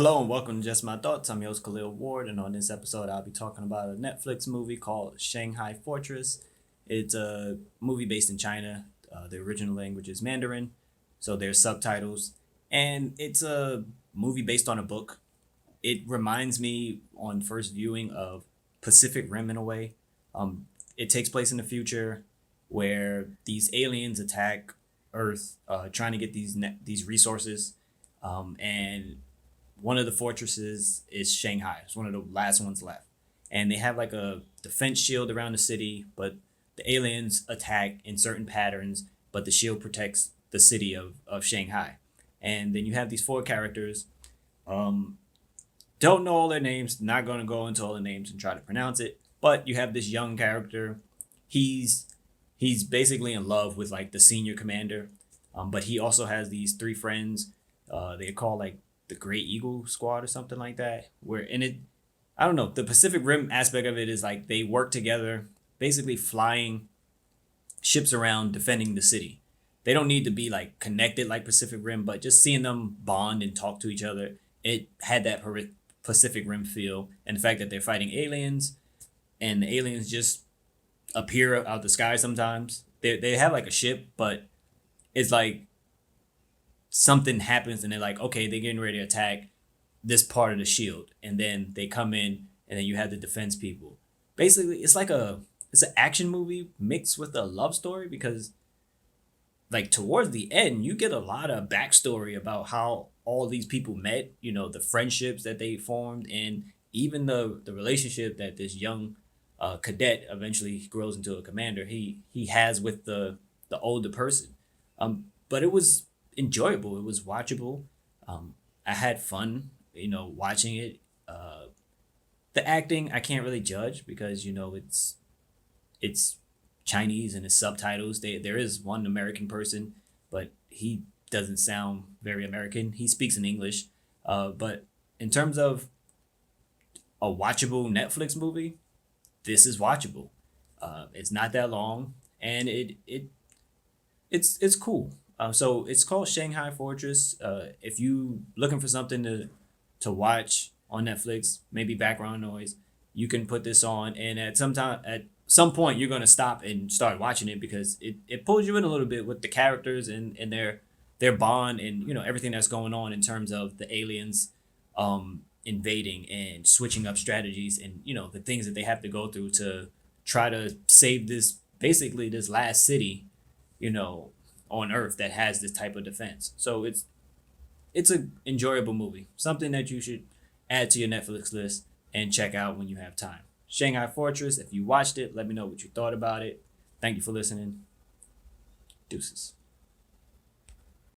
Hello and welcome to Just My Thoughts. I'm your host Khaleel Ward, and on this episode, I'll be talking about a Netflix movie called Shanghai Fortress. It's a movie based in China. The original language is Mandarin, so there's subtitles, and it's a movie based on a book. It reminds me, on first viewing, of Pacific Rim in a way. It takes place in the future where these aliens attack Earth, trying to get these resources, and one of the fortresses is Shanghai. It's one of the last ones left. And they have like a defense shield around the city, but the aliens attack in certain patterns, but the shield protects the city of Shanghai. And then you have these four characters. Um, don't know all their names, not going to go into all the names and try to pronounce it, but you have this young character. He's he's basically in love with like the senior commander, but he also has these three friends. They call like the Great Eagle Squad or something like that. Where in it, I don't know. The Pacific Rim aspect of it is like they work together, basically flying ships around defending the city. They don't need to be like connected like Pacific Rim, but just seeing them bond and talk to each other, it had that Pacific Rim feel, and the fact that they're fighting aliens and the aliens just appear out the sky sometimes. They have like a ship, but it's like something happens and they're like, okay, they're getting ready to attack this part of the shield, and then they come in, and then you have the defense people. Basically, it's an action movie mixed with a love story because like towards the end, you get a lot of backstory about how all these people met. You know, the friendships that they formed, and even the relationship that this young cadet eventually grows into a commander. He has with the older person. But it was enjoyable. It was watchable. I had fun, watching it. The acting I can't really judge because it's Chinese and it's subtitles. There is one American person, but he doesn't sound very American. He speaks in English. But in terms of a watchable Netflix movie, this is watchable. It's not that long, and it's cool. So it's called Shanghai Fortress. If you looking for something to watch on Netflix, maybe background noise, you can put this on, and at some point you're gonna stop and start watching it because it pulls you in a little bit with the characters and their bond and everything that's going on in terms of the aliens invading and switching up strategies and the things that they have to go through to try to save this basically this last city you know on earth that has this type of defense. So it's a enjoyable movie, something that you should add to your Netflix list and check out when you have time. Shanghai Fortress. If you watched it, let me know what you thought about it. Thank you for listening. Deuces.